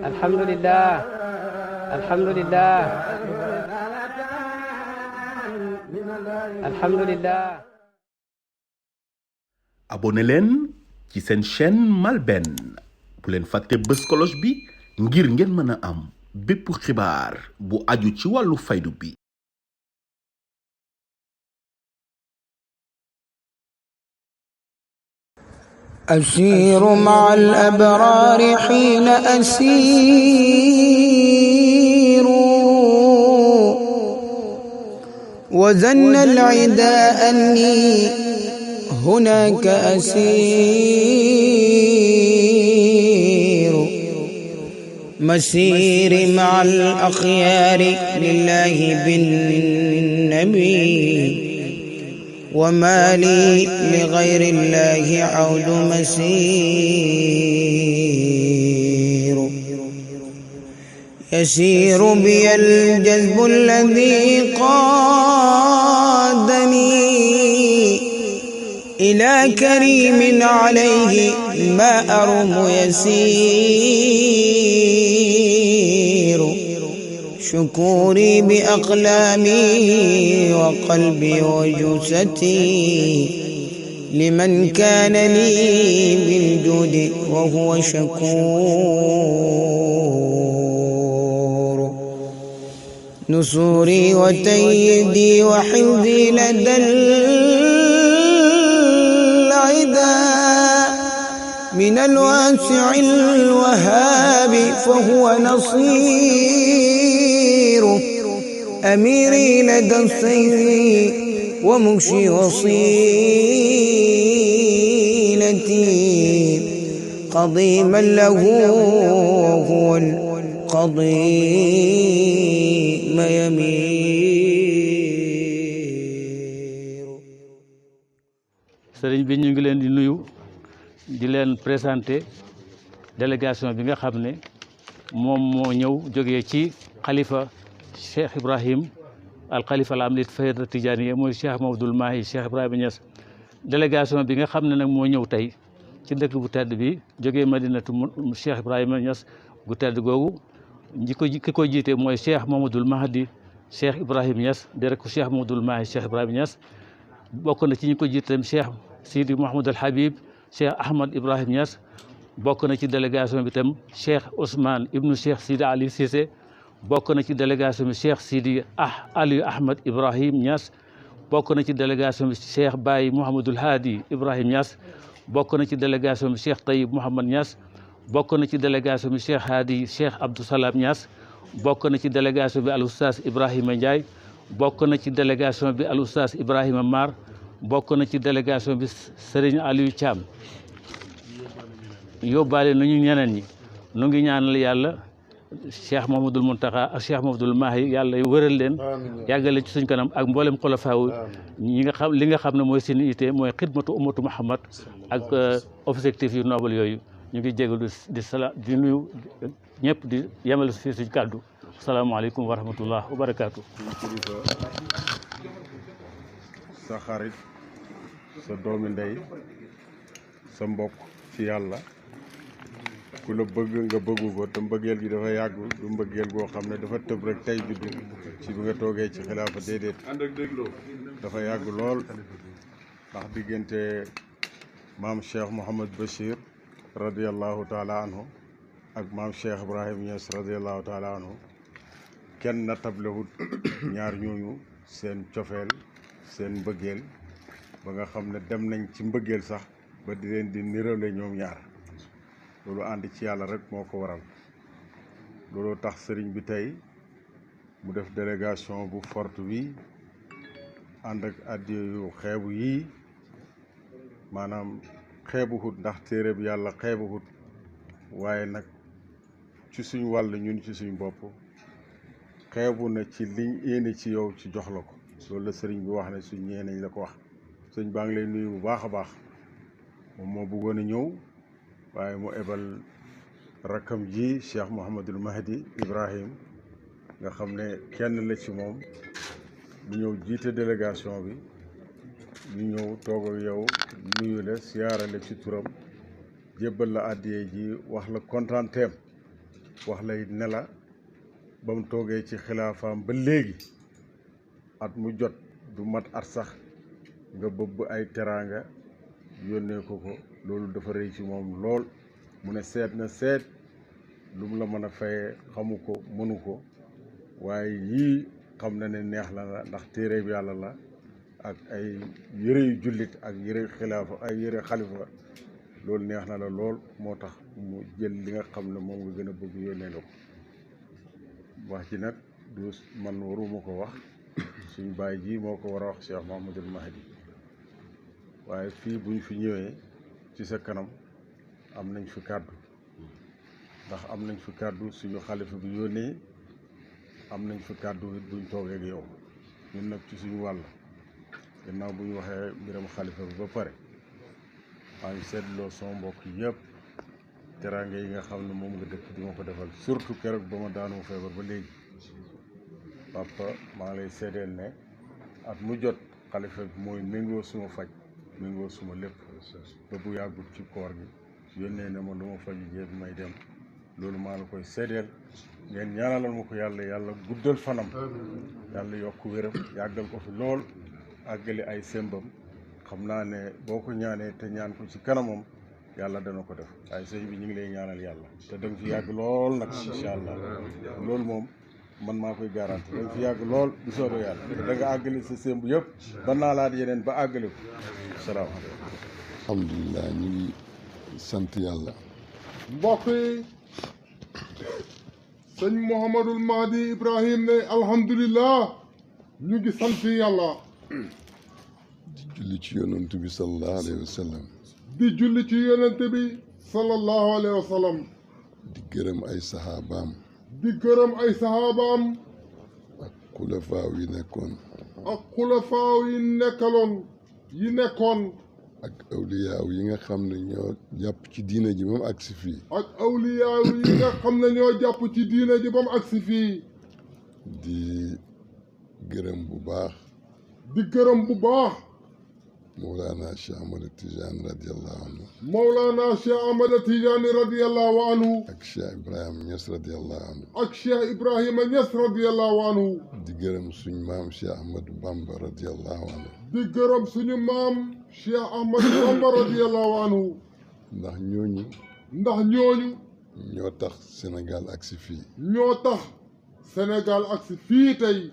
alhamdulillah alhamdulillah alhamdulillah. abonné leen ci seen chaîne MALBN bu leen fàtte bës cloche bi ngir ngeen mën a am bépp xibaar bu aju ci wàllu faydu bi. أسير مع الأبرار حين أسير وزن العدا أني هناك أسير مسير مع الأخيار لله بالنبي وما لي لغير الله عود مسير يسير بي الجذب الذي قادني إلى كريم عليه ما أرم يسير شكوري بأقلامي وقلبي وجثتي لمن كان لي بالجود وهو شكور نصوري وتيدي وحفظي لدى العدا من الواسع الوهاب فهو نصير أميري لدى السير ومكشي وصيلتي قضيما له وهو القضيم يمير. sëriñ bi ñu ngi leen di nuyu di leen présenter délégation bi nga xam ne moom moo ñëw jógee ci xalifa Cheikh Ibrahim al xalifa al am lit fayda tijaaniya mooy Cheikh Mamadul Mahi Cheikh Ibrahima Niass. délégation bi nga xam ne nag moo ñëw tey ci dëkk bu tedd bi jógee madinatu Cheikh Ibrahima Niass gu tedd googu ki ko jiite mooy Cheikh Mamadul Mahdi Cheikh Ibrahima Niass di rek Cheikh Mamadul Mahi Cheikh Ibrahima Niass. bokk na ci ñi ko jiite tam Cheikh Sidi Mouhamed al Habib Cheikh Ahmad Ibrahim Niass. bokk na ci délégation bi tam Cheikh Ousmane ibnu Cheikh Sidi Ali Cissé. bokk na ci délégation bi Cheikh Sidi Ali Ahmad Ibrahim Niass. bokk na ci délégation bi Cheikh Baye Mouhamadul Hadi Ibrahim Niass. bokk na ci délégation bi Cheikh Tayyib Mouhamad Niass. bokk na ci délégation bi Cheikh Hadi Cheikh Abdou Salam Niass. bokk na ci délégation bi al oustaz Ibrahima Ndiaye. bokk na ci délégation bi al oustaz Ibrahima Mar. bokk na ci délégation bi Serigne Aliou Thiam. yóbbaale nañu ñeneen ñi nu ngi ñaanal yàlla Cheikh Mamadul Muntaxa ak Cheikh Mamadul Mahi yàlla wëral leen yàggale ci suñ kanam ak mboolem xulafaaw ñi nga xam li nga xam ne mooy seen ité mooy xidmatu ummatu Muhammad ak objectif yu noble yooyu ñu ngi jégalu di nuyu ñëpp di yemale fii suñ kàddu asalaamaaleykum wa rahmatullah wa barakaatu. sa xarit sa doomi ndey sa mbokk ci yàlla ku la bëgg nga bëggu ko te mbëggeel gi dafa yàgg du mbëggeel goo xam ne dafa tëb rek tey juddu ci bi nga toogee ci xilaafa déedéet dafa yàgg lool ndax diggante maam Cheikh Mouhamad Bachir radiallahu taala anhu ak maam Cheikh Ibrahim Niass radiallahu taala anhu kenn na tablewut ñaar ñooñu seen cofeel seen mbëggeel ba nga xam ne dem nañ ci mbëggeel sax ba di leen di nirale ñoom ñaar loolu ànd ci yàlla rek moo ko waral loolu tax sëriñ bi tey mu def délégation bu forte bi ànd ak addiya yu xeebu yii maanaam xeebuhut ndax téere bi yàlla xeebuhut waaye nag ci suñ wàll ñun ci suñ bopp xeebu na ci liñ yéene ci yow ci jox la ko loolu la sëriñ bi wax ne suñ ñee nañ la ko wax sëñ baa ngi lay nuyu bu baax a baax moom moo bëggoon a ñëw waaye mu ebal rakkam ji Cheikh Mouhamadul Mahdi Ibrahim nga xam ne kenn la ci moom mu ñëw jiite délégation bi ñu ñëw toog ak yow nuyu la siyaara la ci turam jébbal la àddiyee ji wax la kontaanteem wax la it ne la ba mu toogee ci xilaafaam ba léegi at mu jot du mat at sax nga bëbb ay teraanga yónnee ko loolu dafa rëy ci moom lool mu ne seet na seet lu mu la mën a fayee xamu ko mënu ko waaye yii xam na ne neex la la ndax téere bi yàlla la ak ay yëre yu jullit ak yëre xilaafa ay yëre xalifa loolu neex na la lool moo tax mu jël li nga xam ne moom nga gën a bëgg yónnee la ko wax ji nag du man waruma ko wax suñ baay ji moo ko war a wax Cheikh Mouhamadoul Mahdi waaye fii buñ fi ñëwee ci sa kanam am nañ fi kàddu ndax am nañ fi kàddu suñu xalifa bi yónnee am nañ fi kàddu it buñ toogee ak yow ñun nag ci suñu wàll gannaaw bu ñu waxee mbiram xalifa bi ba pare maa ngi seetloo sama mbokk yëpp teraanga yi nga xam ne moom nga dëkk di ma ko defal surtout keroog ba ma daanu feebar ba léegi papa maa ngi lay seedeel ne at mu jot xalifa bi mooy méngoo suma faj méngoo suma lépp ba bu yàggut ci koor gi yónnee ne ma lu ma faju jéeg may dem loolu maa la koy seedeel ngeen ñaanalal ma ko yàlla guddal fanam yàlla yokk wéram yàggal ko fi lool àggale ay sembam xam naa ne boo ko ñaanee te ñaan ko ci kanamam yàlla dana ko def waaye sëñ bi ñu ngi lay ñaanal yàlla te da nga fi yàgg lool nag incha allah loolu moom man maa koy garanti da nga fi yàgg lool bu soobee yàlla te da nga àggale sa semb yëpp ba naa laat yeneen ba àggale ko salaamaaleykum. alhamdulilah ñu ngi sant yàlla. mbokk yi sëñ Mouhamadoul Mahdi Ibrahim ne alhamdulilah ñu ngi sant yàlla. di julli ci yonent bi sallallahu alayhi wa sallam. di julli ci yonent bi sallallahu alayhi wa sallam. di gërëm ay saxaabaam. di gërëm ay saxaabaam. ak xulafaaw yi nekkoon. ak xulafaaw yi nekkoon. ak awliyaaw yi nga xam ne ñoo jàpp ci diina ji ba mu agsi fii. ak awliyaaw yi nga xam ne ñoo jàpp ci diina ji ba mu agsi fii. di gërëm bu baax. di gërëm bu baax. Mawlana Cheikh Ahmad Tidiane radiyallahu anhu. Mawlana Cheikh Ahmad Tidiane radiyallahu anhu. ak Cheikh Ibrahima Niass radiyallahu anhu. ak Cheikh Ibrahima Niass radiyallahu anhu. di gërëm suñu maam Cheikh Ahmadou Bamba radiyallahu anhu. di gërëm suñu maam Cheikh Ahmadou Bamba radiyallahu anhu. ndax ñooñu. ñoo tax Sénégal agsi fii. ñoo tax Sénégal agsi fii tey.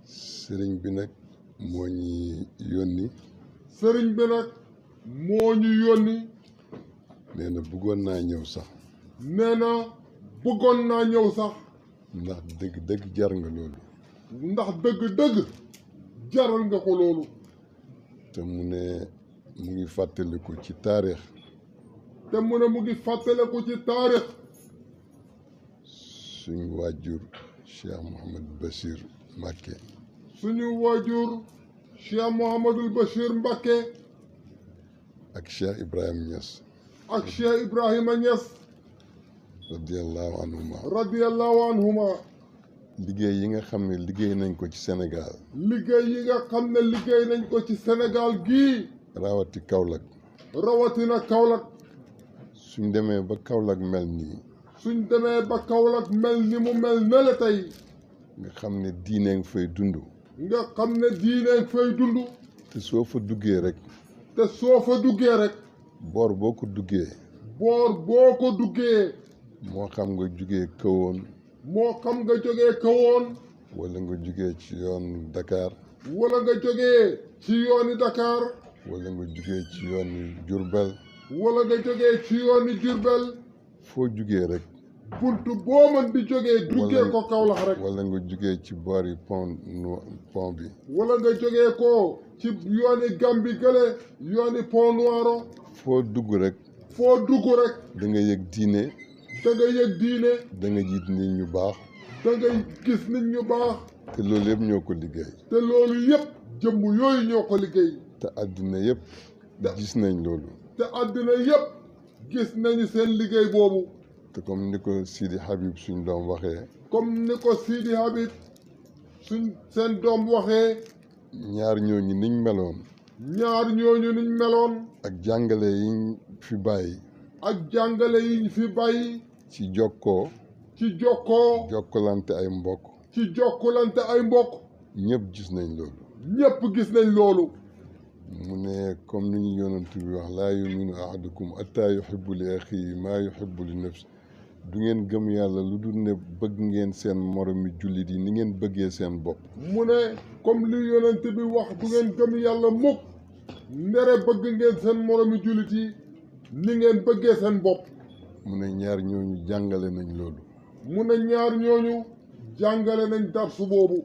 sëriñ bi nag moo ñu yónni. sëriñ bi nag moo ñu yónni. nee na bëggoon naa ñëw sax. ndax dëgg-dëgg jar nga loolu. ndax dëgg-dëgg jaral nga ko loolu. te mu ne mu ngi fàttaliku ci taarix. suñu waajur Cheikh Mouhamadou Bachir Mbacké. suñu waajur Cheikh Mouhamadoul Bachir Mbacké. ak Cheikh Ibrahima Niass. radiyallahu anhuma. liggéey yi nga xam ne liggéey nañ ko ci Sénégal. gii. rawatina Kaolack. suñ demee ba Kaolack mel nii. mu mel ne la tey. nga xam ne diine nga fay dund. te soo fa duggee rek. boor boo ko duggee. moo xam nga jugee kawoon. wala nga jugee ci yoonu Dakar. wala nga jugee ci yoonu Jurbel. foo jugee rek. buntu boo mën di jógee duggee ko Kaolack rek. wala nga jugee ci boori pont bi. wala nga jógee ko ci yooni Gambi gële yooni Pont Noiro. foo dugg rek. da nga yëg diine. da nga gis nit ñu baax. te loolu yëpp ñoo ko liggéey. jëmm yooyu ñoo ko liggéey. te àddina yëpp gis nañ loolu. gis nañu seen liggéey boobu. te comme ni ko Sidi Habib suñ doom waxee. seen doom waxee. ñaar ñooñu niñ meloon. ak jàngale yiñ fi bàyyi. ak jàngale yi ñu fi bàyyi ci jokkoo ci jokkoo jokkalante ay mbokk ci jokkalante ay mbokk ñëpp gis nañ loolu ñépp gis nañ loolu mu ne comme ni ñu yonent bi wax laa yuminu ahadukum ataa yuhibbu li axihi maa yuhibbu li nafsi du ngeen gëm yàlla lu dul ne bëgg ngeen seen moromi jullit yi ni ngeen bëggee seen bopp mu ne comme li yonent bi wax du ngeen gëm yàlla mukk ndere bëgg ngeen seen moromi jullit yi ni ngeen bëggee seen bopp mu ne ñaar ñooñu jàngale nañ loolu mu ne ñaar ñooñu jàngale nañ darsu boobu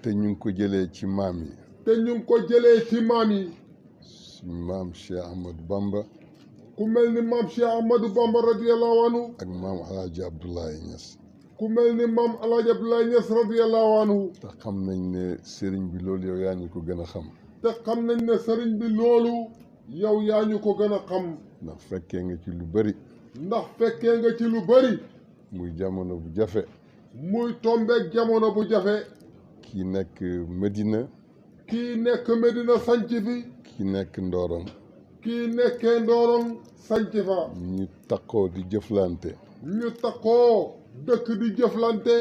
te ñu ngi ko jëlee ci maam yi te ñu ngi ko jëlee ci maam yi suñu maam Cheikh Ahmadou Bamba ku mel ni maam Cheikh Ahmadou Bamba radiyallahu anhu ak maam Alaaji Abdoulaye Niass ku mel ni maam Alaaji Abdoulaye Niass radiyallahu anhu te xam nañ ne sëriñ bi loolu yow yaa ñu ko gën a xam te xam nañ ne sëriñ bi loolu yow yaa ñu ko gën a xam ndax fekkee nga ci lu bari ndax fekkee nga ci lu bari muy jamono bu jafe muy tombeek jamono bu jafe kii nekk Medina kii nekk Medina sanc fi kii nekk Ndorong kii nekkee Ndorong sanc fa ñu takkoo di jëflante ñu takkoo dëkk di jëflante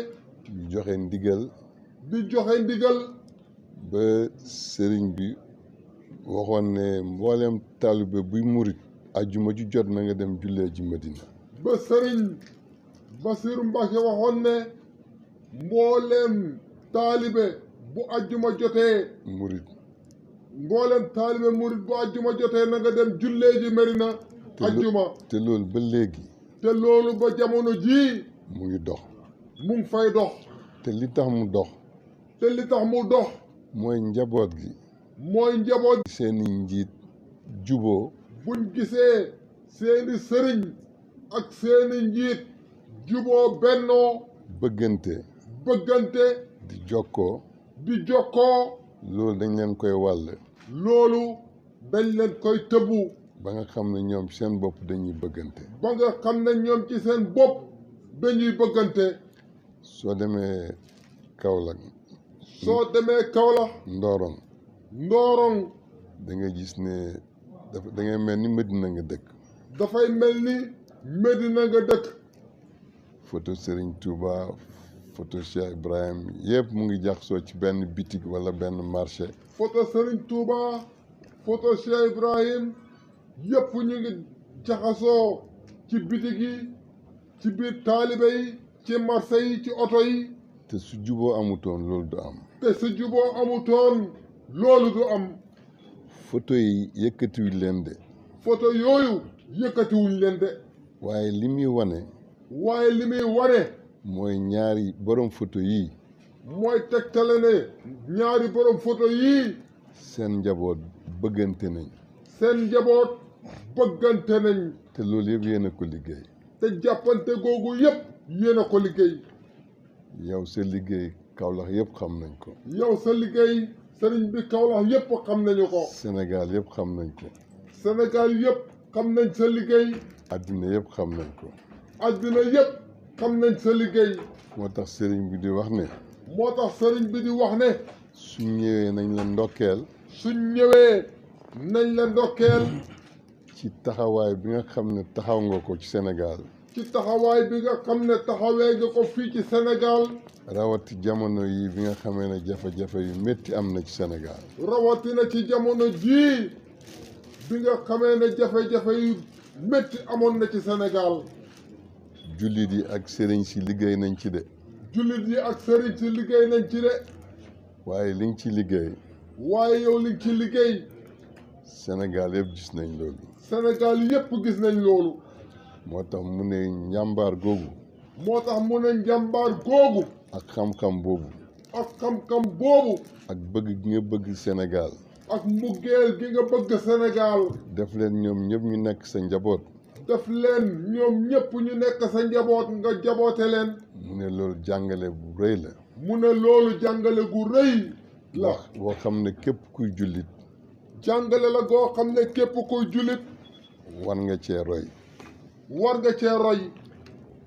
ñu joxe ndigal di joxe ndigal ba sëriñ bi waxoon ne mboolem taalibe buy murit ajjuma ju jot na nga dem jullee ji Medina ba sëriñ Basiru Mbàkke waxoon ne mbooleem taalibe bu ajjuma jotee murit mbooleem taalibe murit bu ajjuma jotee na nga dem jullee ji Medina ajjuma te loolu ba léegi te loolu ba jamono jii mu ngi dox mu ngi fay dox te li tax mu dox te li tax mu dox mooy njaboot gi mooy njaboot seeni njiit juboo buñ gisee seeni sëriñ ak seeni njiit juboo bennoo bëggante di jokkoo loolu dañ leen koy wàll loolu dañ leen koy tëbbu ba nga xam ne ñoom seen bopp dañuy bëggante ba nga xam ne ñoom ci seen bopp dañuy bëggante soo demee Kaolack Ndorong da nga gis ne da ngay mel ni Medina nga dëkk dafay mel ni Medina nga dëkk photo Serigne Touba photo Cheikh Ibrahim yëpp mu ngi jaxasoo ci benn bitig wala benn marché photo Serigne Touba photo Cheikh Ibrahim yëpp ñu ngi jaxasoo ci bitig yi ci biir taalibe yi ci marché yi ci oto yi te su juboo amutoon loolu du am loolu du am photo yi yëkkatiwuñ leen de photo yooyu yëkkatiwuñ leen de waaye li muy wane mooy ñaari borom photo yii mooy tegtale ne ñaari borom photo yii seen njaboot bëggante nañ te loolu yëpp yéen a ko liggéey te jàppante googu yëpp yéen a ko liggéey yow sa liggéey Kaolack yëpp xam nañ ko yow sa liggéey sëriñ bi Kaolack yëpp xam nañu ko Sénégal yëpp xam nañ ko Sénégal yëpp xam nañ sa liggéey àddina yëpp xam nañ ko àddina yëpp xam nañ sa liggéey moo tax sëriñ bi di wax ne suñ ñëwee nañ la ndokkeel ci taxawaay bi nga xam ne taxaw nga ko ci Sénégal ci taxawaay bi nga xam ne taxawee nga ko fii ci Sénégal rawati jamono yi bi nga xamee ne jafe-jafe yu métti am na ci Sénégal rawatina ci jamono jii bi nga xamee ne jafe-jafe yu métti amoon na ci Sénégal jullit yi ak sëriñ si liggéey nañ ci de waaye li nga ci liggéey yow li nga ci liggéey Sénégal yëpp gis nañ loolu moo tax mu ne njàmbaar googu ak xam-xam boobu ak bëgg gi nga bëgg Sénégal ak mbugeel gi nga bëgg Sénégal def leen ñoom ñëpp ñu nekk sa njaboot nga jaboote leen mu ne loolu jàngale bu rëy la boo xam ne képp kuy jullit jàngale la goo xam ne képp kuy jullit war nga cee roy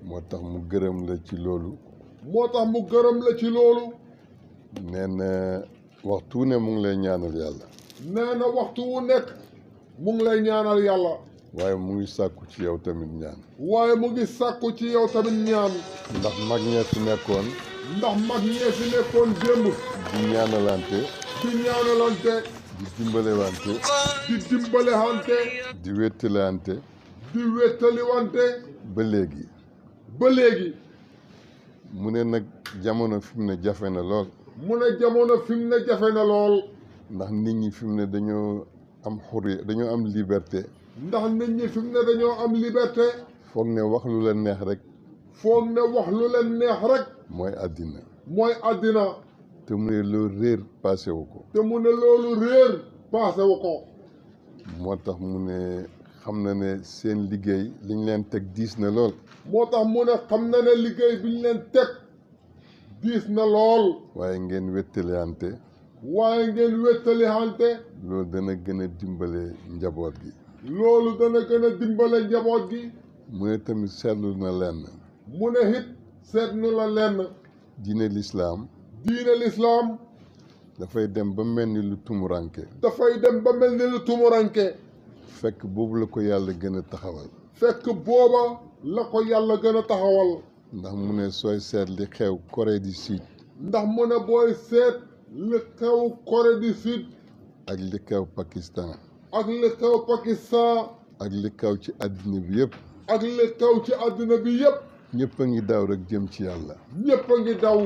moo tax mu gërëm la ci loolu nee na waxtu wu ne mu ngi lay ñaanal yàlla waaye mu ngi sàkku ci yow tamit ñaan. waaye mu ngi sàkku ci yow tamit ñaan. ndax mag ñee fi nekkoon. ndax mag ñee fi nekkoon démb. di ñaanalante. di ñaanalante. di dimbalewante. di dimbalewante. di wéttalante. di wéttaliwante. ba léegi. ba léegi. mu ne nag jamono fi mu ne jafe na lool. mu ne jamono fi mu ne jafe na lool. ndax nit ñi fi mu ne dañoo am xurriya dañoo am liberté. ndax nit ñi fi mu ne dañoo am liberté. foog ne wax lu leen neex rek. foog ne wax lu leen neex rek. mooy àddina. mooy àddina. te mu ne loolu réer passé wu ko. te mu ne loolu réer passé wu ko. moo tax mu ne xam na ne seen liggéey liñ leen teg diis na lool. moo tax mu ne xam na ne liggéey bi ñu leen teg diis na lool. waaye ngeen wéttalante. waaye ngeen wéttalihante. loolu dana gën a dimbale njaboot gi. loolu dana gën a dimbale njaboot gi. mu ne tamit seetlu na lenn. mu ne it seetlu la lenn. diine lislaam. diine lislaam. dafay dem ba mel ni lu tumuranke. dafay dem ba mel ni lu tumuranke. fekk boobu la ko yàlla gën a taxawal. fekk booba la ko yàlla gën a taxawal. ndax mu ne sooy seet li xew Corée du Sud. ndax mu ne booy seet li xew Corée du Sud. ak li xew Pakistan. ak li xew Pakistan. ak li xew ci àddina bi yëpp. ak li xew ci àddina bi yëpp. ñëpp a ngi daw rek jëm ci yàlla. ñëpp a ngi daw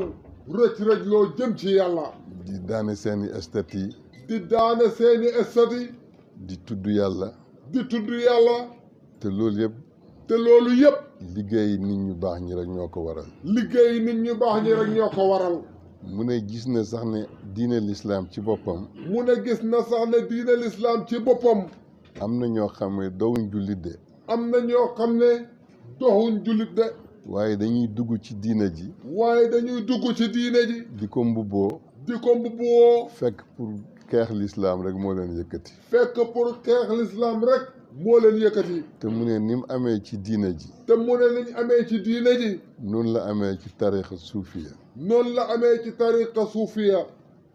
rëcc loo jëm ci yàlla. di daane seeni estat yi. di daane seeni estat yi. di tudd yàlla. di tudd yàlla. te loolu yëpp. te loolu yëpp. liggéey nit ñu baax ñi rek ñoo ko waral. liggéey nit ñu baax ñi rek ñoo ko waral. mu ne gis na sax ne diine lislaam ci boppam. mu ne gis na sax ne diine lislaam ci boppam. am na ñoo xam ne dowuñ jullit de. am na ñoo xam ne doxuñ jullit de. waaye dañuy dugg ci diine ji. waaye dañuy dugg ci diine ji. di ko mbubboo. di ko mbubboo. fekk pour xeex lislaam rek moo leen yëkkati. fekk pour xeex lislaam rek moo leen yëkkati. te mu ne ni mu amee ci diine ji. te mu ne ni ñu amee ci diine ji. noonu la amee ci tarixa suufiya. noonu la amee ci tariqa suufiya.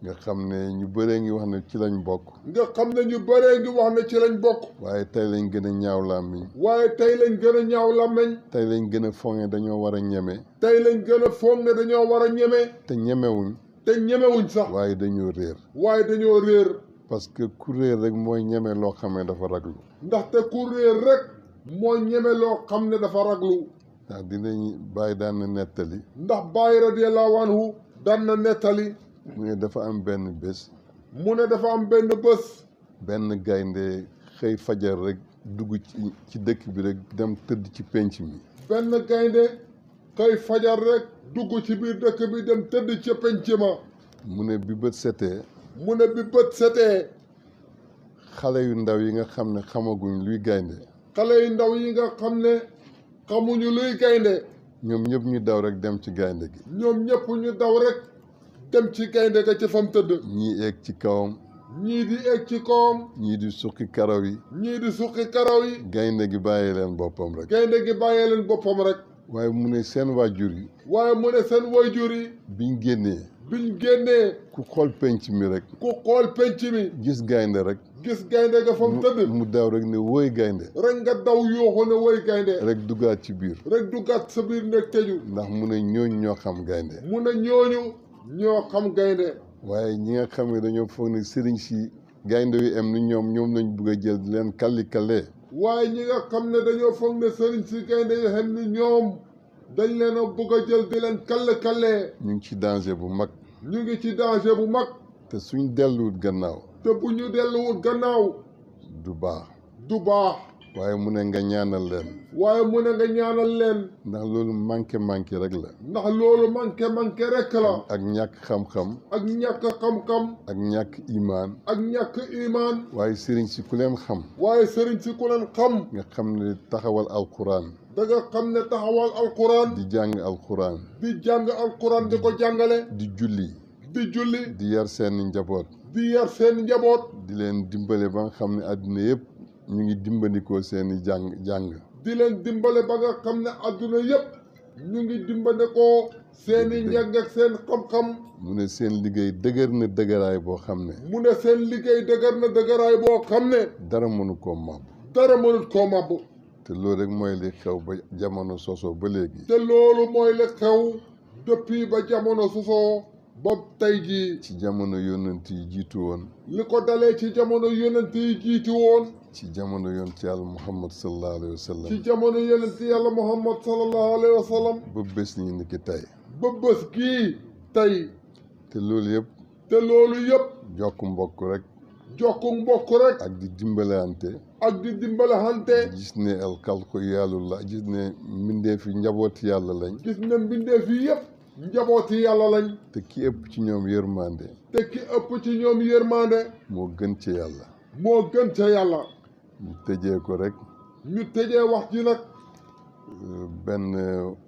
nga xam ne ñu bëree ngi wax ne ci lañ bokk. nga xam ne ñu bëree ngi wax ne ci lañ bokk. waaye tey lañ gën a ñaaw làmmiñ. waaye tey lañ gën a ñaaw làmmiñ. tey lañ gën a foog ne dañoo war a ñeme. tey lañ gën a foog ne dañoo war a ñeme. te ñemewuñ. te ñemewuñ sax. waaye dañoo réer. waaye dañoo réer. parce que ku réer rek mooy ñeme loo xam ne dafa raglu. ndaxte ku réer rek moo ñeme loo xam ne dafa raglu. ndax dinañ bàyyi daan na nettali. ndax Baay radiyallahu anhu daan na nettali. mu ne dafa am benn bés. mu ne dafa am benn bés. benn gaynde xëy fajar rek dugg ci dëkk bi rek dem tëdd ci penc mi. benn gaynde xëy fajar rek dugg ci biir dëkk bi dem tëdd ca penc ma. mu ne bi bët setee. mu ne bi bët setee. xale yu ndaw yi nga xam ne xamaguñ luy gaynde. xale yu ndaw yi nga xam ne xamuñu luy gaynde. ñoom ñëpp ñu daw rek dem ci gaynde gi. ñoom ñëpp ñu daw rek dem ci gaynde ga ci fam tëdd. ñii eeg ci kawam. ñii di egg ci kawam. ñii di suqi karaw yi. ñii di suqi karaw yi. gaynde gi bàyyi leen boppam rek. gaynde gi bàyyee leen boppam rek. waaye mu ne seen waajur yi. waaye mu ne seen waajur yi. biñ génnee. biñ génnee. ku xool penc mi rek. ku xool penc mi. gis gaynde rek. gis gaynde ga fam tëdd. mu daw rek ne wooy gaynde. rek nga daw yooxu ne woy gaynde. rek duggaat ci biir. rek duggaat sa biir nekk tëju. ndax mu ne ñooñ ñoo xam gaynde. mu ne ñooñu ñoo xam gaynde. waaye ñi nga xam ne dañoo foog ne sëriñ si gaynde yu am ni ñoom lañ bugg a jël di leen kalli-kallee. waaye ñi nga xam ne dañoo foog ne sëriñ si gaynde yu xam ni ñoom dañ leen a bugg a jël di leen kalli-kallee. ñu ngi ci danger bu mag. ñu ngi ci danger bu mag. te suñ delluwut gannaaw. te bu ñu delluwut gannaaw. du baax. du baax. waaye mu ne nga ñaanal leen. waaye mu ne nga ñaanal leen. ndax loolu manqué rek la. ndax loolu manqué rek la. ak ñàkk xam-xam. ak ñàkk xam-xam. ak ñàkk imaan. ak ñàkk imaan. waaye sëriñ si ku leen xam. waaye sëriñ si ku leen xam. nga xam ne taxawal alquran. da nga xam ne taxawal alquran. di jàng alquran. di jàng alquran di ko jàngale. di julli. di julli. di yar seeni njaboot. di yar seen njaboot. di leen dimbale ba nga xam ne àdduna yëpp ñu ngi dimbandikoo seeni jàng. di leen dimbale ba nga xam ne àdduna yëpp ñu ngi dimbandikoo seeni njàng ak seen xam-xam. mu ne seen liggéey dëgër na dëgëraay boo xam ne. mu ne seen liggéey dëgër na dëgëraay boo xam ne. dara mënu koo màbb. dara mënut koo màbb. te loolu rek mooy li xew ba jamono sosoo ba léegi. te loolu mooy li xew depuis ba jamono sosoo ba tey jii. ci jamono yonent yi jiitu woon. li ko dalee ci jamono yonent yi jiitu woon. ci jamono yonent yàlla Muhammad sallallahu alayhi wa sallam. ci jamono yonent yàlla Muhammad sallallahu alayhi wa sallam. ba bés ñi ni ki tey. ba bés gii tey. te loolu yëpp. te loolu yëpp. jokk mbokk rek. jokku mbokk rek. ak di dimbalante. ak di dimbalante. gis ne al xalqu yàlla gis ne mbindeef yi njabooti yàlla lañ. gis ne mbindeef yi yëpp njabooti yàlla lañ. te ki ëpp ci ñoom yërmande. te ki ëpp ci ñoom yërmande. moo gën ca yàlla. moo gën ca yàlla. ñu tëjee ko rek. ñu tëjee wax ji nag. benn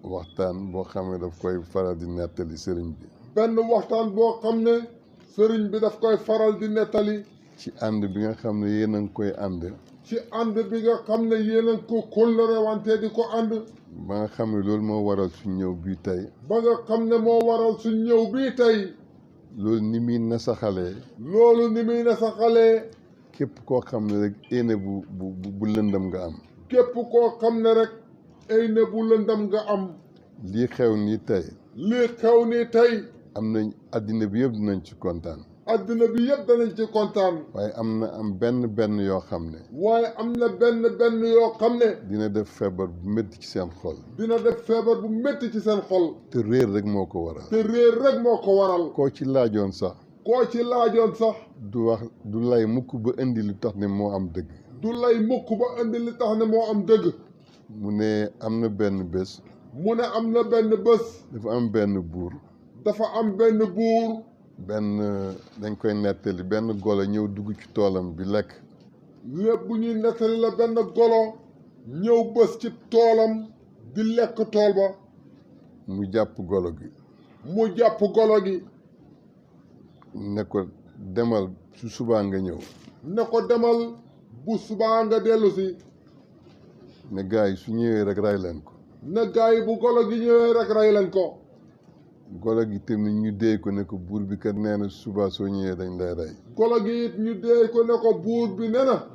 waxtaan boo xam ne daf koy faral di nettali sëriñ bi. benn waxtaan boo xam ne sëriñ bi daf koy faral di nettali. ci ànd bi nga xam ne yéen a ngi koy ànd. ci ànd bi nga xam ne yéen a ngi ko kóllëre wante di ko ànd. ba nga xam ne loolu moo waral suñ ñëw bii tey. ba nga xam ne moo waral suñ ñëw bii tey. loolu ni muy nasaxalee. loolu ni muy nasaxalee. képp koo xam ne rek éene bu lëndam nga am. képp koo xam ne rek éene bu lëndam nga am. lii xew nii tey. lii xew nii tey. am nañ addina bi yëpp dinañ ci kontaan. addina bi yëpp danañ ci kontaan. waaye am benn yoo xam ne. waaye am na benn yoo xam ne. dina def feebar bu métti ci seen xol. dina def feebar bu métti ci seen xol. te réer rek moo ko waral. te réer rek moo ko waral. koo ci laajoon sax. koo ci laajoon sax. du lay mukk ba indi lu tax ne moo am dëgg. du lay mukk ba indi li tax ne moo am dëgg. mu ne am na benn bés. mu ne am na benn bés. dafa am benn buur. dafa am benn buur. dañ koy nettali benn golo ñëw dugg ci toolam bi lekk. lépp bu ñuy nettali la benn golo ñëw bés ci toolam di lekk tool ba. mu jàpp golo gi. mu jàpp golo gi. ne ko demal su subaa nga ñëw. ne ko demal bu subaa nga dellu si. ne gaa yi su ñëwee rek rey leen ko. ne gaa yi bu golo gi ñëwee rek rey leen ko. golo gi tamit ñu dee ko ne ko buur bi kat nee na suba soo ñëwee dañ lay rey. golo gi it ñu dee ko ne ko buur bi ne na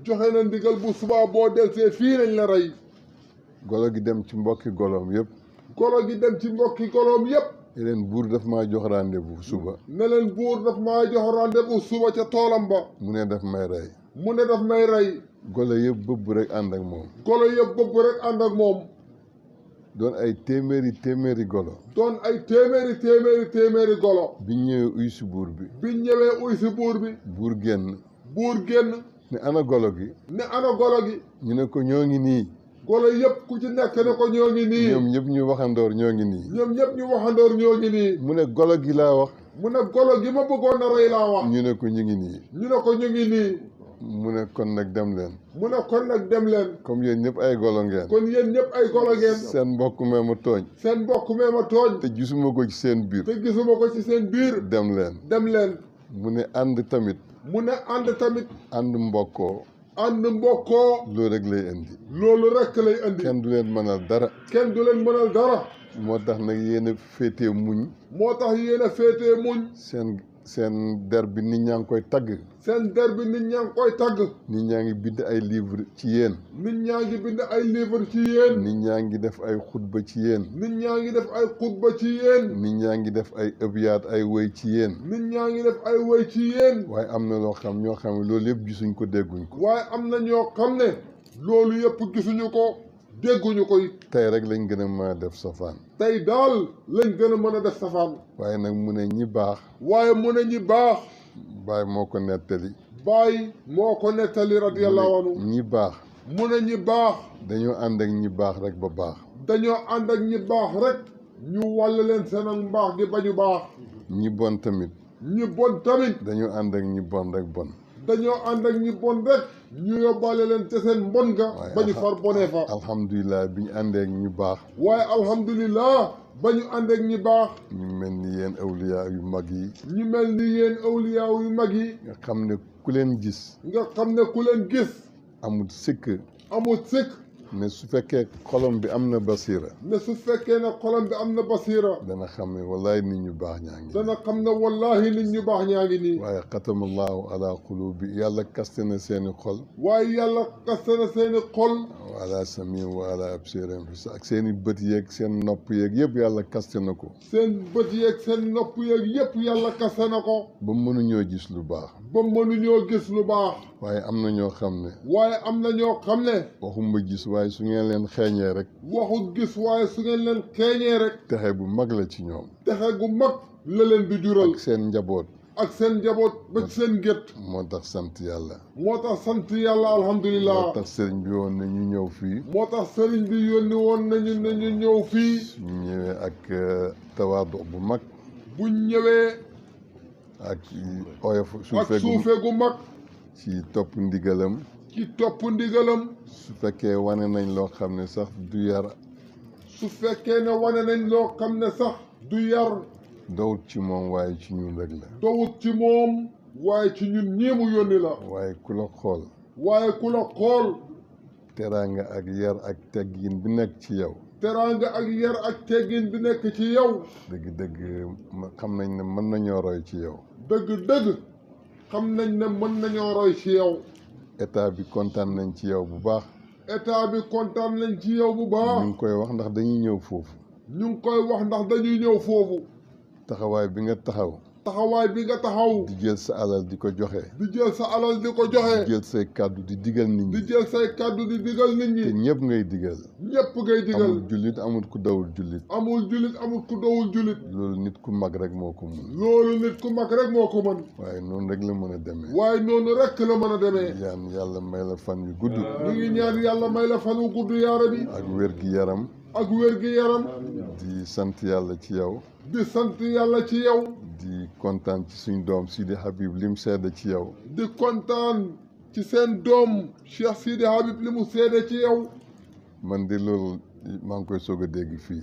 joxe na ndigal bu subaa boo delsee fii nañ la rey. golo gi dem ci mbokki goloom yëpp. golo gi dem ci mbokki goloom yëpp. ne leen buur daf maa jox rendez-vous suba. ne leen buur daf maa jox rendez-vous suba ca toolam ba. mu ne daf may rey. mu ne daf may rey. golo yëpp bëbb rek ànd ak moom. golo yëpp bëbb rek ànd ak moom. doon ay téeméeri golo. doon ay téeméeri golo. biñ ñëwee uy si buur bi. biñ ñëwee uy si buur bi. buur génn. buur génn. ne ana golo gi. ne ana golo gi. ñu ne ko ñoo ngi nii. golo yëpp ku ci nekk ne ko ñoo ngi nii. ñoom ñëpp ñu waxandoor ñoo ngi nii. ñoom ñëpp ñu waxandoor ñoo ngi nii. mu ne golo gi laa wax. mu ne golo gi ma bëggoon a rey laa wax. ñu ne ko ñu ngi nii. ñu ne ko ñu ngi nii. mu ne kon nag dem leen. mu ne kon nag dem leen. comme yéen ñëpp ay golo ngeen. kon yéen ñëpp ay golo ngeen. seen mbokk mee ma tooñ. seen mbokk mee ma tooñ. te gisuma ko ci seen biir. te gisuma ko ci seen biir. dem leen. dem leen. mu ne ànd tamit. mu ne ànd tamit. ànd mbokkoo. ànd mbokkoo. loolu rek lay indi. loolu rek lay indi. kenn du leen mënal dara. kenn du leen mënal dara. moo tax nag yéen a féetee muñ. moo tax yéen a féetee muñ. seen der bi nit ñaa ngi koy tagg. seen der bi nit ñaa ngi koy tagg. nit ñaa ngi bind ay livre ci yéen. nit ñaa ngi bind ay livre ci yéen. nit ñaa ngi def ay xutba ci yéen. nit ñaa ngi def ay xutba ci yéen. nit ñaa ngi def ay ëbyaat ay woy ci yéen. nit ñaa ngi def ay woy ci yéen. waaye am na ñoo xam ne loolu yëpp gisuñ ko dégguñ ko. waaye am na ñoo xam ne loolu yëpp gisuñu ko dégguñu ko it. tey rek lañ gën a mën a def safaan. tey daal lañ gën a mën a def safaan. waaye nag mu ne ñi baax. waaye mu ne ñi baax. Baay moo ko nettali. Baay moo ko nettali radiyallahu anhu. ñi baax. mu ne ñi baax. dañoo ànd ak ñi baax rek ba baax. dañoo ànd ak ñi baax rek ñu wàll leen seen ak mbaax gi ba ñu baax. ñi bon tamit. ñi bon tamit. dañoo ànd ak ñi bon rek bon. dañoo ànd ak ñi bon rek ñu yóbbaale leen ca seen mbon ga ba ñu far bonee fa. alhamdulilah bi ñu àndee ak ñu baax. waaye alhamdulilah ba ñu ànd ak ñi baax. ñu mel ni yéen awliya yu mag yi. ñu mel ni yéen awliya yu mag yi. nga xam ne ku leen gis. nga xam ne ku leen gis. amul sikk. amul sikk. ne su fekkee xolam bi am na basira. ne su fekkee ne xolam bi am na basira. dana xam ne wallahi nit ñu baax ñaa ngi. dana xam ne wallahi nit ñu baax ñaa ngi nii. waaye xatamallahu ala qulubi yàlla kaste na seeni xol. waaye yàlla kaste na seeni xol. wa ala samihim wa ala absirihim ak seeni bët yeeg seen nopp yeeg yëpp yàlla kaste na ko. seen bët yeeg seen nopp yeeg yëpp yàlla kaste na ko. ba mënuñoo gis lu baax. ba mënuñoo gis lu baax. waaye am na ñoo xam ne. waaye am na ñoo xam ne. waxuma gis waaye su ngeen leen xeeñee rek. waxu gis waaye su ngeen leen xeeñee rek. texe bu mag la ci ñoom. texe gu mag la leen di jural. ak seen njaboot. ak seen njaboot ba ci seen gétt. moo tax sant yàlla. moo tax sant yàlla alhamdulilah. moo tax sëriñ bi woon na ñu ñëw fii. moo tax sëriñ bi yónni woon nañu ne ñu ñëw fii. suñ ñëwee ak tawaadu bu mag. buñ ñëwee. ak oyof ak suufe gu mag. ci topp ndigalam. ci topp ndigalam. su fekkee wane nañ loo xam ne sax du yar. su fekkee ne wane nañ loo xam ne sax du yar. dowut ci moom waaye ci ñun rek la. dowut ci moom waaye ci ñun ñii mu yónni la. waaye ku la xool. waaye ku la xool. teraanga ak yar ak teggin bi nekk ci yow. teraanga ak yar ak teggin bi nekk ci yow. dëgg-dëgg xam nañ ne mën nañoo roy ci yow. dëgg-dëgg xam nañ ne mën nañoo roy ci yow. état bi kontaan nañ ci yow bu baax. état bi kontaan nañ ci yow bu baax. ñu ngi koy wax ndax dañuy ñëw foofu. ñu ngi koy wax ndax dañuy ñëw foofu. taxawaay bi nga taxaw. taxawaay bi nga taxaw. di jël sa alal di ko joxe. di jël sa alal di ko joxe. di jël say kàddu di digal nit ñi. di jël say kàddu di digal nit ñi. te ñëpp ngay digal. ñëpp ngay digal. amul jullit amul ku dawul jullit. amul jullit amul ku dawul jullit. loolu nit ku mag rek moo ko mën. loolu nit ku mag rek moo ko mën. waaye noonu rek la mën a demee. waaye noonu rek la mën a demee. ñaan yàlla may la fan yu gudd. ñu ngi ñaan yàlla may la fan yu gudd yaara bi. ak wér gi yaram. ak wér gi yaram. di sant yàlla ci yow. di sant yàlla ci yow. di kontaan ci suñ doom Sidi Habib lim seede ci yow. di kontaan ci seen doom Cheikh Sidi Habib li mu seede ci yow. man de loolu maa ngi koy soog a dégg fii.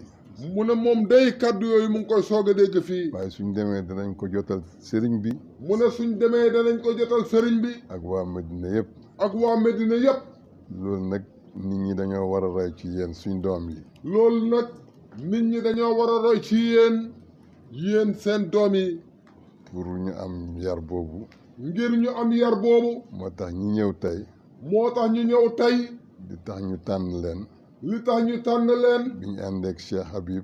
mu ne moom day kaddu yooyu mu ngi koy soog a dégg fii. waaye suñ demee danañ ko jotal sëriñ bi. mu ne suñ demee danañ ko jotal sëriñ bi. ak waa Medina yëpp. ak waa Medina yëpp. loolu nag nit ñi dañoo war a roy ci yéen suñ doom yi. loolu nag nit ñi dañoo war a roy ci yéen seen doom yi. pour ñu am yar boobu. ngir ñu am yar boobu. moo tax ñi ñëw tey. moo tax ñu ñëw tey. li tax ñu tànn leen. li tax ñu tànn leen. biñ àndeek Cheikh Habib.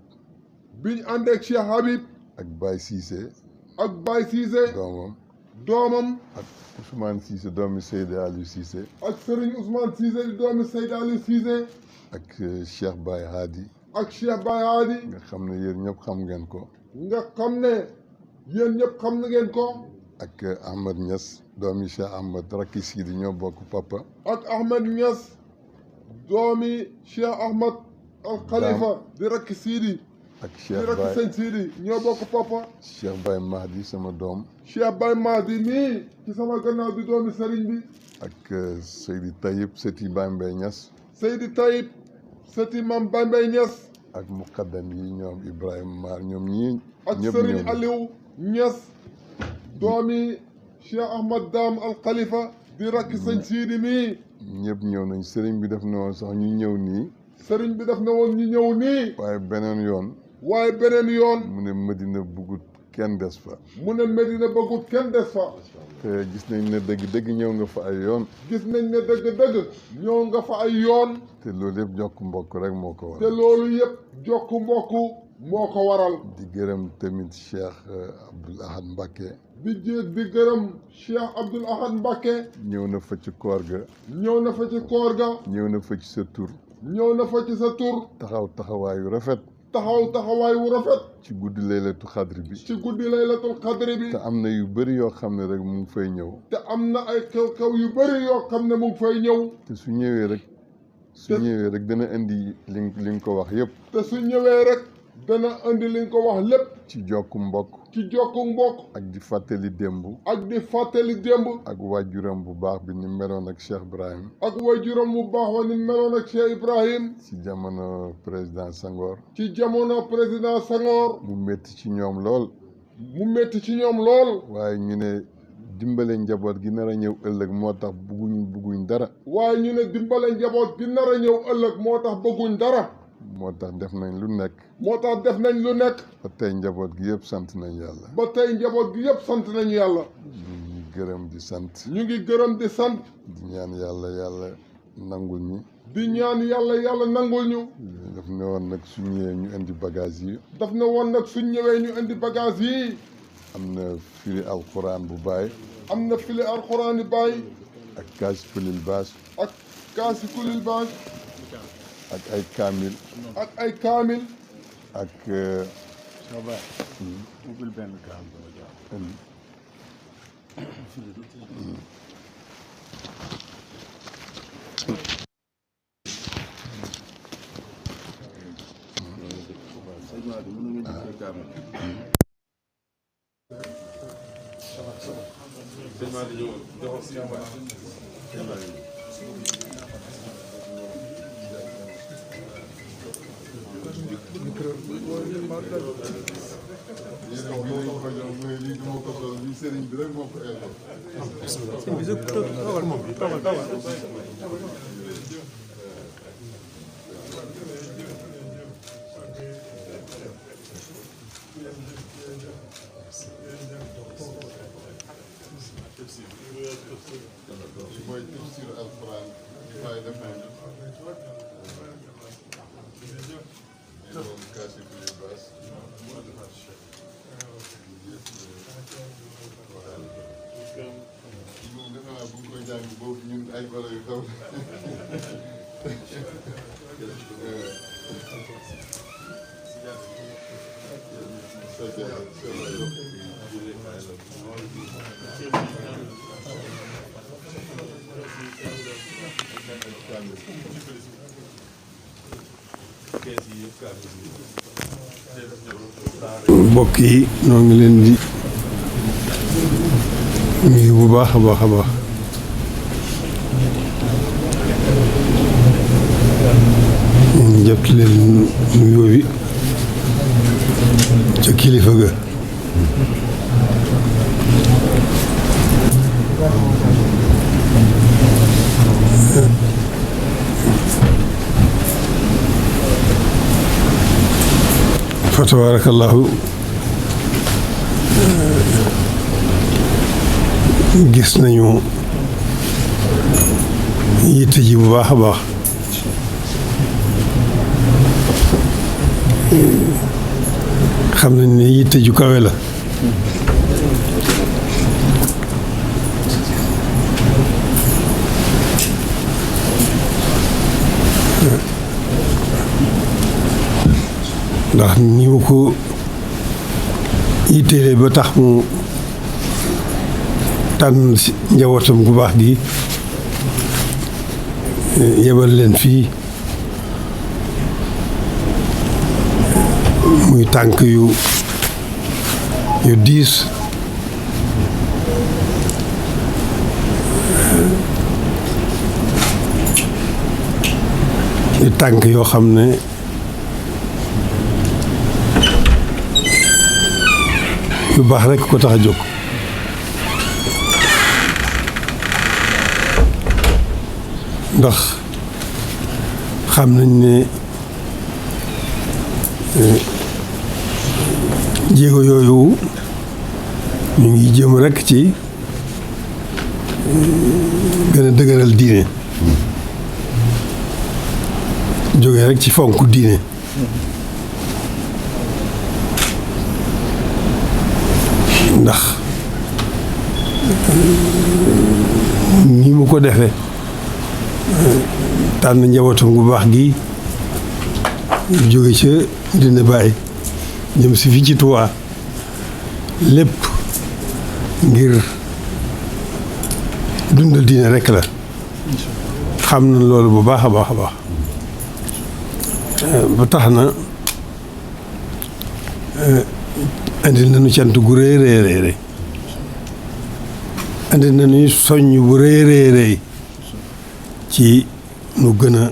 biñ àndeek Cheikh Habib. ak Baye Cissé. ak Baye Cissé. doomam. ak Ousmane Cissé doomi Seydi Aliou Cissé. ak Serigne Ousmane Cissé di doomi Seydi Aliou Cissé. ak Cheikh Baye Hadi. ak Cheikh Baye Hadi. nga xam ne yéen ñëpp xam ngeen ko. nga xam ne yéen ñëpp xam na ngeen ko. ak Ahmed Niass doomi Cheikh Ahmed rakki Sidi ñoo bokk papa. ak Ahmed Niass doomi Cheikh Ahmed al Khalifa di rakki Sidi. ak di Cheikh rakki Baye sëñ Sidi ñoo bokk papa. Cheikh Baye Mahdi sama doom. Cheikh Baye Mahdi nii ci sama gannaaw di doomi sëriñ bi. ak Seydi Tayyib sëti Baye Mbaye Niass. Seydi Tayyib sëti Mam Baye Mbaye Niass. ak muqaddam yi ñoom Ibrahima Mar ñoom ñii. ak ñëpp Serigne Aliou Niass doomi Cheikh Ahmad Dam al Khalifa di rakki sëñ Sidi mii. ñëpp ñëw nañ sëriñ bi def na woon sax ñu ñëw nii. sëriñ bi def na woon ñu ñëw nii. waaye beneen yoon. waaye beneen yoon. mu ne Medina buggut kenn des fa. mu ne Medina bëggut kenn des fa. te gis nañ ne dëgg-dëgg ñëw nga fa ay yoon. gis nañ ne dëgg-dëgg ñëw nga fa ay yoon. te loolu yëpp jokk mbokk rek moo ko te waral. loolu yëpp jokk mbokk moo ko waral. di gërëm tamit Cheikh Abdoul Ahad Mbacké. di gërëm Cheikh Abdoul Ahad Mbacké. ñëw na fa ci koor ga. ñëw na fa ci koor ga. ñëw na fa ci sa tur. ñëw na fa ci sa tur. taxaw taxawaayu rafet. taxawaay wu rafet. ci guddi laylatu xadri bi. ci guddi laylatul xadri bi. te am na yu bëri yoo xam ne rek mu ngi fay ñëw. te am na ay xew-xew yu bëri yoo xam ne mu ngi fay ñëw. te su ñëwee rek dana indi li nga ko wax yëpp. te su ñëwee rek dana indi li nga ko wax lépp. ci jokku mbokk. ci jokku mbokk. ak di fàttali démb. ak di fàttali démb. ak waajuram bu baax bi ni meloon ak Cheikh Ibrahim. ak waajuram bu baax wa ni meloon ak Cheikh Ibrahim. ci jamono président Senghor. ci jamono président Senghor. mu métti ci ñoom lool. mu métti ci ñoom lool. waaye ñu ne dimbale njaboot gi nar a ñëw ëllëg moo tax bugguñ dara. waaye ñu ne dimbale njaboot gi nar a ñëw ëllëg moo tax bëgguñ dara. moo tax def nañ lu nekk. moo tax def nañ lu nekk. ba tey njaboot gi yëpp sant nañ yàlla. ba tey njaboot gi yëpp sant nañu yàlla. ñu ngi gërëm di sant. ñu ngi gërëm di sant. di ñaan yàlla nangul ñi. di ñaan yàlla nangul ñu. daf ne woon nag suñ ñëwee ñu indi bagage yi. daf ne woon nag suñ ñëwee ñu indi bagage yi. am na firi alquran bu baay. am na firi alquran yi baay. ak kaasi kulil baas. ak kaasi kulil baas. ak ay kaamil. ak ay kaamil. ak. ubbil benn kaamil. mooy tafsir alquran waaye def nañ moom kaasi kulil baas moom defe naa bu ñu koy jàng boobu ñun ay golo yu kaw mbokk yi ñoo ngi leen di nuyu bu baax a baax a baax ñu jot leen nuyoo bi ca kilifa ga fa tabarakallahu gis nañu yitte ji bu baax a baax xam nañ ne yitte ju kawe la ndax ni mu ko yitteele ba tax mu tànn njabootam gu baax gi yebal leen fii muy tànk yu diis di tànk yoo xam ne lu baax rekk ko tax a jóg ndax xam nañ ne jéego yooyu ñu ngi jëm rekk ci gën a dëgëral diine jóge rekk ci fonk diine ndax ni mu ko defee tànn njabootam gu baax gi jóge ca Medina Baye jëm si fii ci Touba lépp ngir dundal diine rekk la xam na loolu bu baax a baax a baax ba tax na andil nañu cant gu rëy rëy rëy andil nañu soññ bu rëy rëy rëy ci nu gën a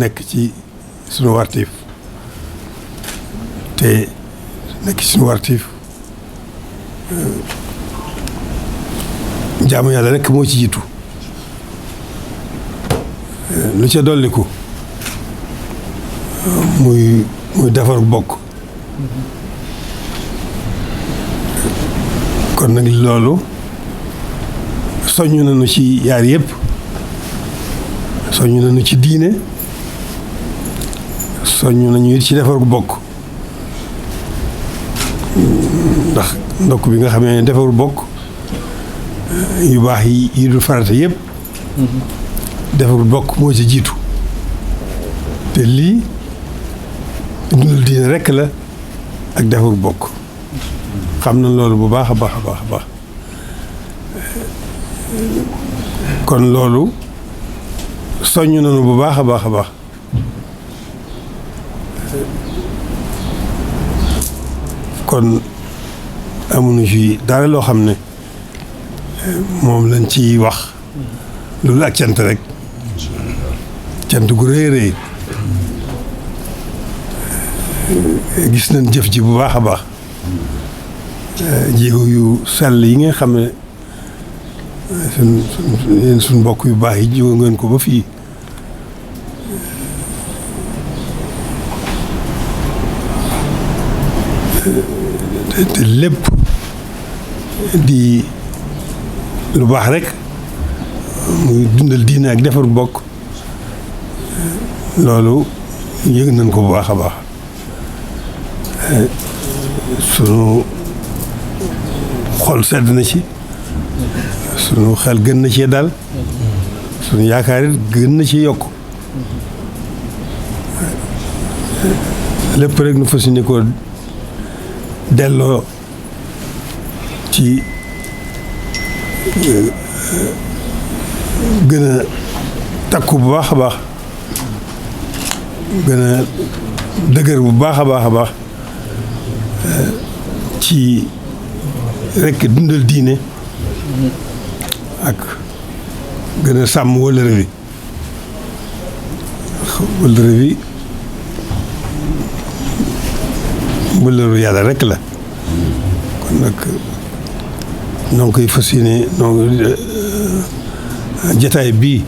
nekk ci sunu wartiif te nekk ci sunu wartiif jaamu yàlla rekk moo ci jiitu lu ca dolliku muy defar bokk kon nag loolu soññu nañu ci yaar yëpp soññu nañu ci diine soññu nañu it ci defar bokk ndax ndokk bi nga xamee ne defar bokk yu baax yi dul farata yëpp defarul bokk moo ci jiitu te lii dundal diine rekk la ak defarul bokk xam na loolu bu baax a baax a baax a baax kon loolu soññ nañu bu baax a baax a baax kon amuñu ci dara loo xam ne moom lañ ciy wax loolu ak cant rek cant gu rëy rëy gis nañ jëf ji bu baax a baax jéego yu sell yi nga xam ne suñ mbokk yu baax yi jóge ngeen ko ba fii te lépp di lu baax rek muy dundal diine ak defar bokk loolu yëg nañ ko bu baax a baax sunu xol sedd na ci sunu xel gën na cee dal sunu yaakaar it gën na ci yokk lépp rek nu fas yéene ko delloo ci gën a takku bu baax a baax gën a dëgër bu baax a baax a baax ci rekk dundal diine ak gën a sàmm wëllëre bi wëllëru yàlla rekk la kon nag noo ngi koy fas yéene jataay bii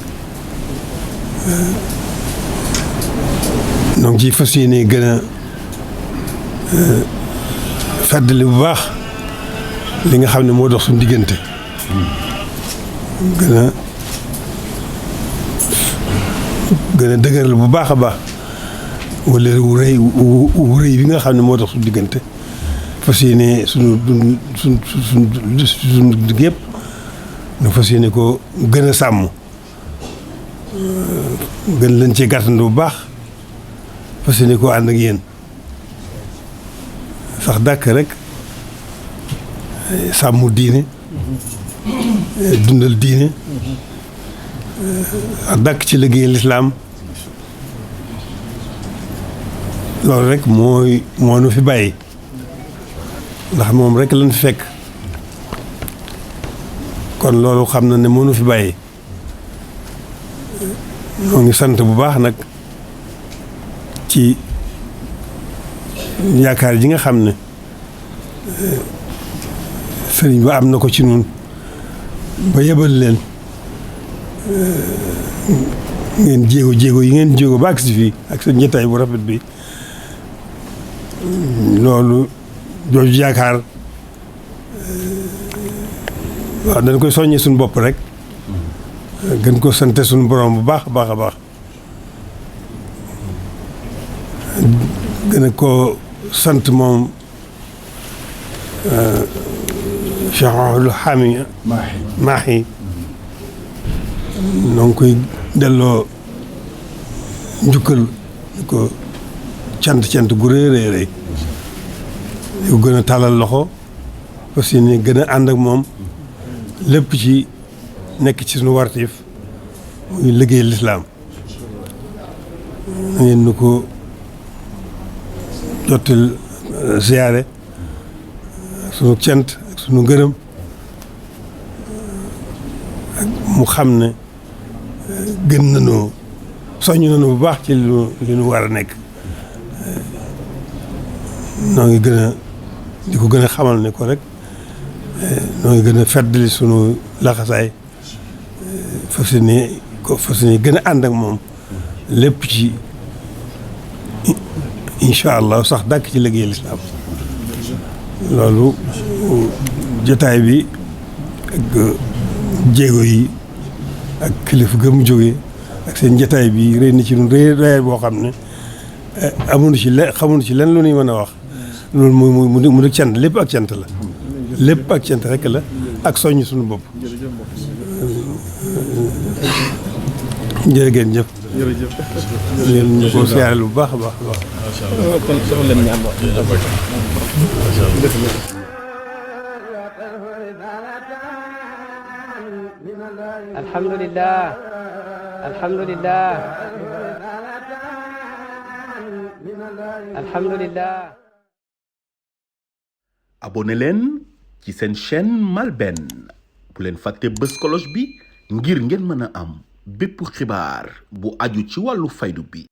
noo ngi ciy fas yéene gën a fàttali bu baax li nga xam ne moo dox suñu diggante gën a dëgëral bu baax a baax wala wu rëy bi nga xam ne moo dox suñu diggante fas yéene suñu dund yëpp nu fas yéene ko gën a sàmm gën leen ci gàttandu bu baax fas yéene koo ànd ak yéen sax dàkk rek sàmm diine dundal diine ak dàkk ci liggéey lislaam loolu rek moo nu fi bàyyi ndax moom rek lañ fi fekk kon loolu xam na ne moo nu fi bàyyi ñoo ngi sant bu baax nag ci yaakaar ji nga xam ne sëriñ ba am na ko ci nun ba yebal leen ngeen jéego yi ngeen jéego ba agsi fii ak seen njëtaay bu rafet bi loolu jooju yaakaar waaw dañ koy soññee suñu bopp rek gën ko sante suñu borom bu baax a baax a baax gën a ko sant moom Cheikh Mahamadou Hami Mahi noo ngi koy delloo njukkal ñu ko cant gu rëy rëy yu gën a tàllal loxo parce que ni gën a ànd ak moom lépp ci nekk ci suñu wartiif muy liggéey lislaam ngeen nu ko jottal ziyaare sunu cant ak sunu ngërëm ak mu xam ne gën nañoo soññ nañu bu baax ci li nu war a nekk noo ngi gën a di ko gën a xamal ne ko rek noo ngi gën a feddali sunu laxasaay fas yéene gën a ànd ak moom lépp ci incha allah sax dàkk ci liggéey lislaam loolu jotaay bi ak jéego yi ak kilifa gëm jóge ak seen jotaay bi rëy na ci ñun rëy boo xam ne xamuñu ci lenn lu ñuy mën a wax loolu mu di cant lépp ak cant la lépp ak cant rek la ak soññ suñu bopp jërë ngeen jëf ñu ko siyaareel bu baax a baax a baax kon soxla leen ñaan wax alhamdulillah alhamdulillah alhamdulillah abonné leen ci seen chaîne MALBN bu leen fàtte bës cloche bi ngir ngeen mën a am bépp xibaar bu aju ci wàllu faydu bi